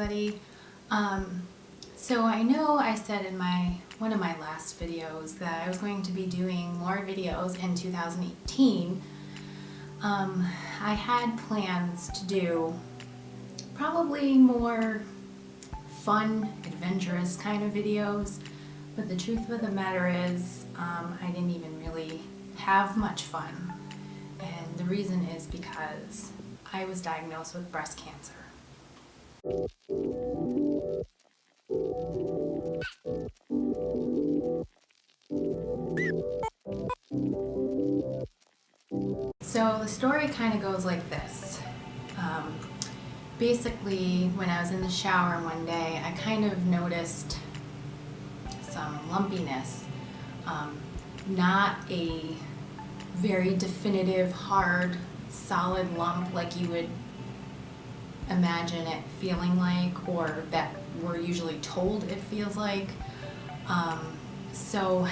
everybody. So I know I said in one of my last videos that I was going to be doing more videos in 2018. I had plans to do probably more fun, adventurous kind of videos, but the truth of the matter is I didn't even really have much fun, and the reason is because I was diagnosed with breast cancer. So the story kind of goes like this. Basically, when I was in the shower one day, I kind of noticed some lumpiness. Not a very definitive, hard, solid lump like you would imagine it feeling like, or that we're usually told it feels like. So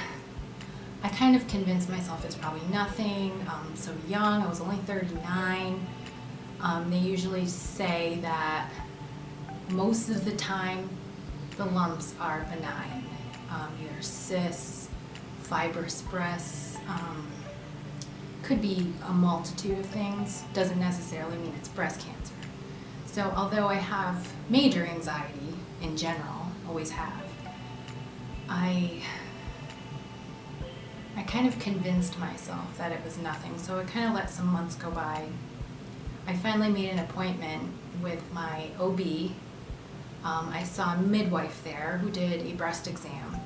I kind of convinced myself it's probably nothing. I'm so young, I was only 39. They usually say that most of the time the lumps are benign, either cysts, fibrous breasts, could be a multitude of things, doesn't necessarily mean it's breast cancer. So although I have major anxiety in general, always have, I kind of convinced myself that it was nothing, so I kind of let some months go by. I finally made an appointment with my OB. I saw a midwife there who did a breast exam,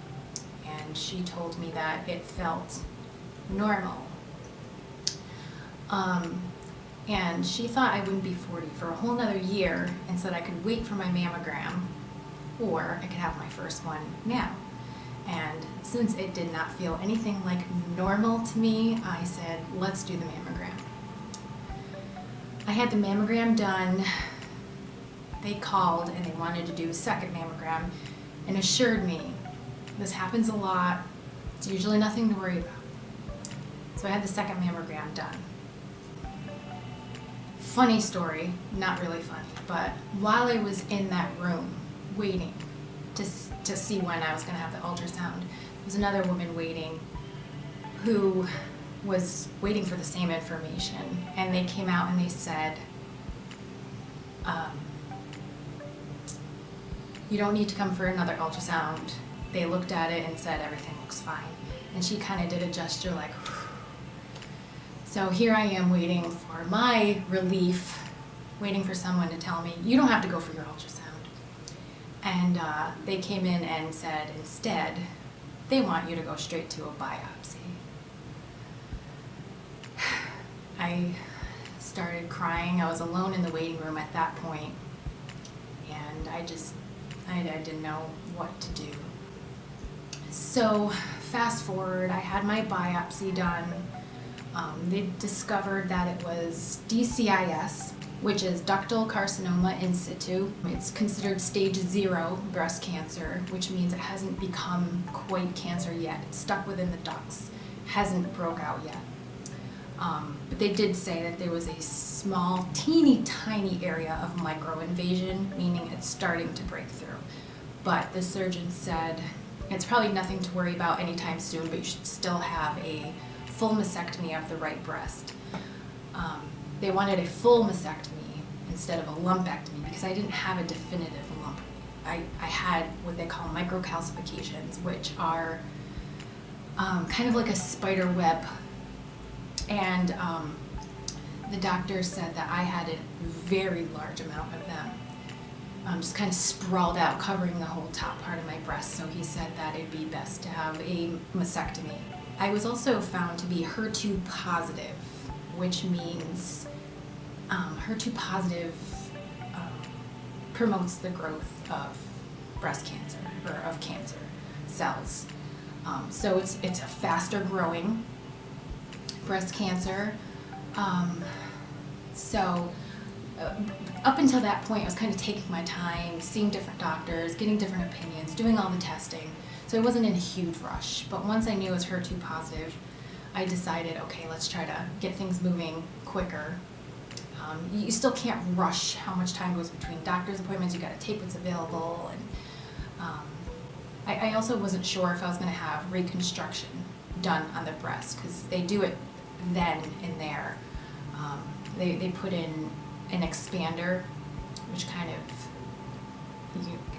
and she told me that it felt normal. And she thought I wouldn't be 40 for a whole nother year, and said I could wait for my mammogram, or I could have my first one now. And since it did not feel anything like normal to me, I said, let's do the mammogram. I had the mammogram done. They called and they wanted to do a second mammogram and assured me, this happens a lot, it's usually nothing to worry about. So I had the second mammogram done. Funny story, not really funny, but while I was in that room waiting to see when I was going to have the ultrasound, there was another woman waiting who was waiting for the same information, and they came out and they said, you don't need to come for another ultrasound. They looked at it and said everything looks fine. And she kind of did a gesture like, whew. So here I am waiting for my relief, waiting for someone to tell me, you don't have to go for your ultrasound. And they came in and said instead, they want you to go straight to a biopsy. I started crying. I was alone in the waiting room at that point, and I didn't know what to do. So fast forward, I had my biopsy done. They discovered that it was DCIS, which is ductal carcinoma in situ. It's considered stage 0 breast cancer, which means it hasn't become quite cancer yet. It's stuck within the ducts, hasn't broke out yet. But they did say that there was a small, teeny tiny area of microinvasion, meaning it's starting to break through. But the surgeon said it's probably nothing to worry about anytime soon, but you should still have a full mastectomy of the right breast. They wanted a full mastectomy instead of a lumpectomy because I didn't have a definitive lump. I had what they call microcalcifications, which are kind of like a spider web. And the doctor said that I had a very large amount of them, just kind of sprawled out, covering the whole top part of my breast. So he said that it'd be best to have a mastectomy. I was also found to be HER2 positive, which means HER2 positive promotes the growth of breast cancer, or of cancer cells. So it's a faster growing breast cancer. Up until that point, I was kind of taking my time, seeing different doctors, getting different opinions, doing all the testing. So I wasn't in a huge rush. But once I knew it was HER2 positive, I decided, okay, let's try to get things moving quicker. You still can't rush how much time goes between doctor's appointments. You got to take what's available. And I also wasn't sure if I was going to have reconstruction done on the breast, because they do it then and there. They put in an expander, which kind of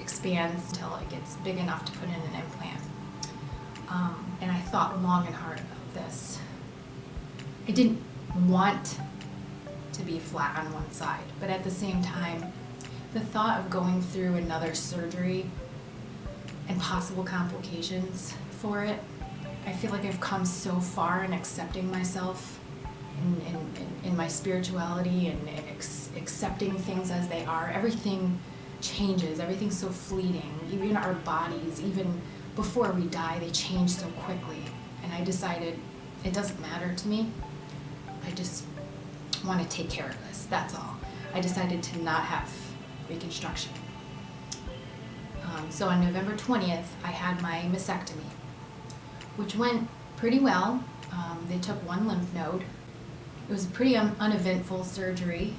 expands until it gets big enough to put in an implant. And I thought long and hard about this. I didn't want to be flat on one side, but at the same time, the thought of going through another surgery and possible complications for it, I feel like I've come so far in accepting myself in my spirituality and accepting things as they are. Everything changes, everything's so fleeting. Even our bodies, even before we die, they change so quickly. And I decided it doesn't matter to me. I just want to take care of this, that's all. I decided to not have reconstruction. So on November 20th, I had my mastectomy, which went pretty well. They took one lymph node. It was a pretty uneventful surgery,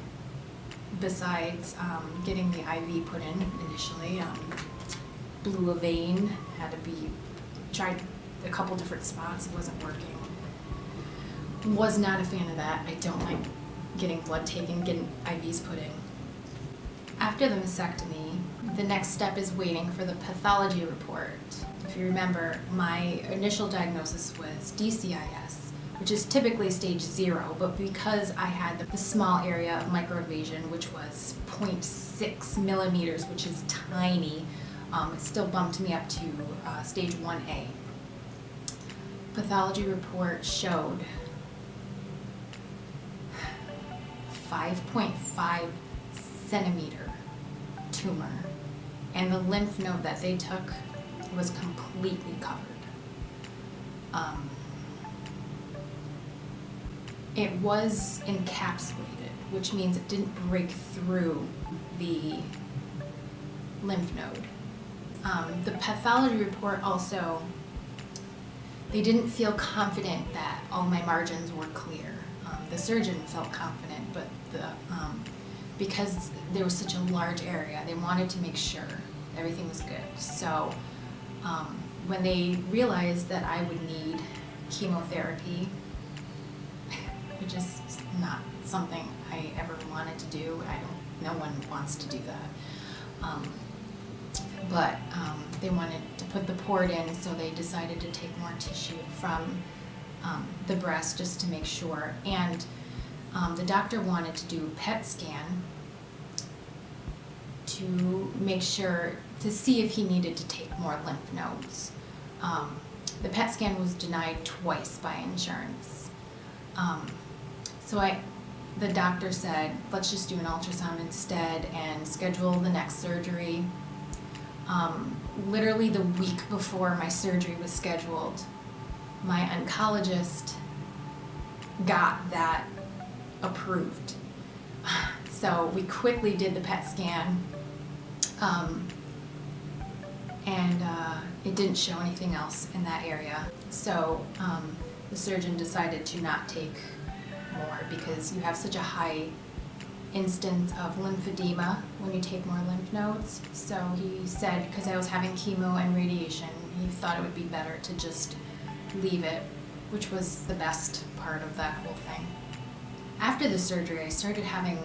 besides getting the IV put in initially. Blew a vein, tried a couple different spots, it wasn't working. Was not a fan of that. I don't like getting blood taken, getting IVs put in. After the mastectomy, the next step is waiting for the pathology report. If you remember, my initial diagnosis was DCIS, which is typically stage 0, but because I had the small area of microinvasion, which was 0.6 millimeters, which is tiny, it still bumped me up to stage 1A. Pathology report showed 5.5 centimeter tumor, and the lymph node that they took was completely covered. It was encapsulated, which means it didn't break through the lymph node. The pathology report also, they didn't feel confident that all my margins were clear. The surgeon felt confident, but because there was such a large area, they wanted to make sure everything was good. So when they realized that I would need chemotherapy, which is not something I ever wanted to do, no one wants to do that. But they wanted to put the port in, so they decided to take more tissue from the breast just to make sure. And the doctor wanted to do a PET scan to make sure, to see if he needed to take more lymph nodes. The PET scan was denied twice by insurance. So the doctor said, let's just do an ultrasound instead and schedule the next surgery. Literally the week before my surgery was scheduled, my oncologist got that approved. So we quickly did the PET scan, and it didn't show anything else in that area. So the surgeon decided to not take more, because you have such a high instance of lymphedema when you take more lymph nodes. So he said, because I was having chemo and radiation, he thought it would be better to just leave it, which was the best part of that whole thing. After the surgery, I started having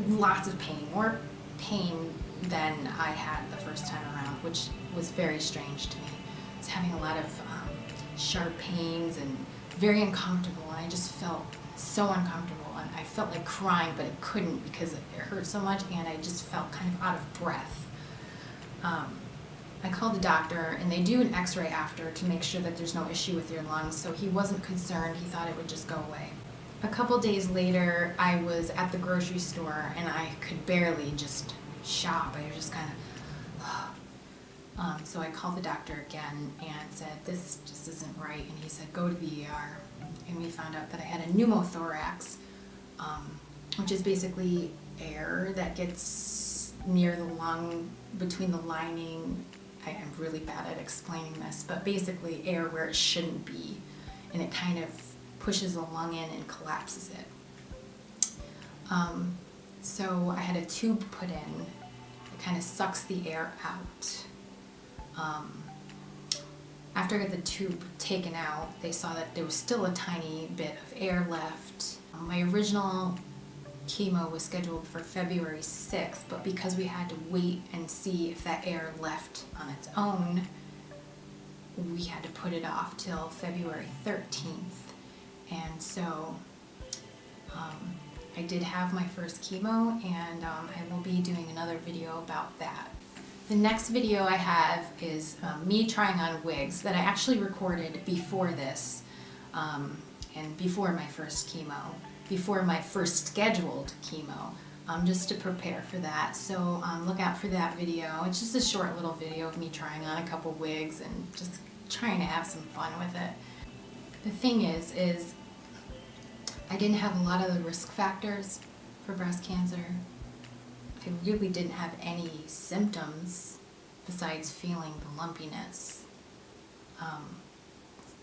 lots of pain, more pain than I had the first time around, which was very strange to me. I was having a lot of sharp pains and very uncomfortable, and I just felt so uncomfortable, and I felt like crying, but I couldn't because it hurt so much, and I just felt kind of out of breath. I called the doctor, and they do an x-ray after to make sure that there's no issue with your lungs, so he wasn't concerned. He thought it would just go away. A couple days later, I was at the grocery store, and I could barely just shop. I was just kind of, so I called the doctor again and said, this just isn't right, and he said, go to the ER. And we found out that I had a pneumothorax, which is basically air that gets near the lung, between the lining. I'm really bad at explaining this, but basically air where it shouldn't be, and it kind of pushes the lung in and collapses it. So I had a tube put in. It kind of sucks the air out. After I got the tube taken out, they saw that there was still a tiny bit of air left. My original chemo was scheduled for February 6th, but because we had to wait and see if that air left on its own, we had to put it off till February 13th. And so I did have my first chemo, and I will be doing another video about that. The next video I have is me trying on wigs that I actually recorded before this, and before my first chemo, before my first scheduled chemo, just to prepare for that. So look out for that video. It's just a short little video of me trying on a couple wigs and just trying to have some fun with it. The thing is I didn't have a lot of the risk factors for breast cancer. I really didn't have any symptoms besides feeling the lumpiness.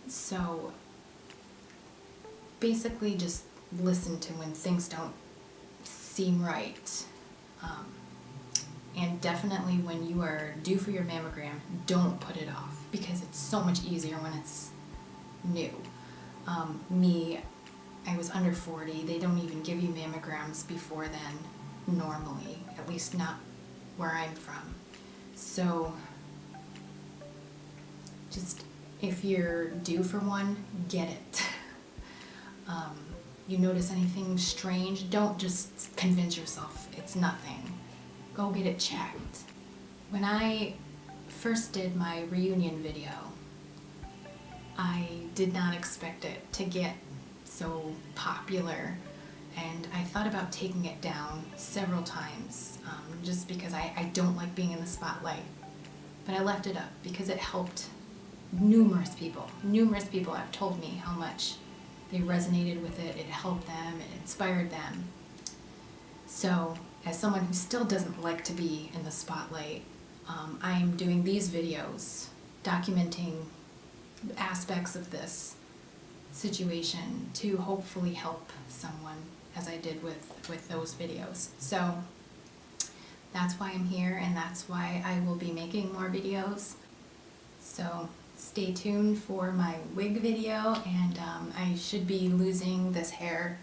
So basically just listen to when things don't seem right. And definitely when you are due for your mammogram, don't put it off, because it's so much easier when it's new. I was under 40. They don't even give you mammograms before then, normally, at least not where I'm from. So just, if you're due for one, get it. You notice anything strange, don't just convince yourself it's nothing. Go get it checked. When I first did my reunion video, I did not expect it to get so popular, and I thought about taking it down several times, just because I don't like being in the spotlight. But I left it up because it helped numerous people. Numerous people have told me how much they resonated with it, it helped them, it inspired them. So, as someone who still doesn't like to be in the spotlight, I'm doing these videos documenting aspects of this situation to hopefully help someone, as I did with those videos. So that's why I'm here, and that's why I will be making more videos. So stay tuned for my wig video, and I should be losing this hair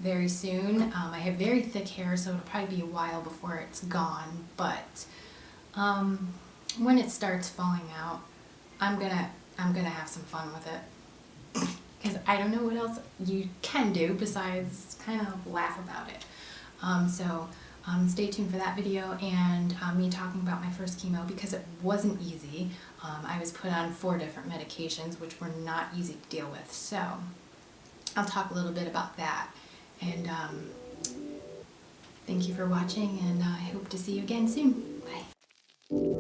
very soon. I have very thick hair, so it'll probably be a while before it's gone, but when it starts falling out, I'm gonna have some fun with it, because I don't know what else you can do besides kind of laugh about it. So stay tuned for that video, and me talking about my first chemo, because it wasn't easy. I was put on 4 different medications, which were not easy to deal with. So I'll talk a little bit about that. And thank you for watching, and I hope to see you again soon. Bye.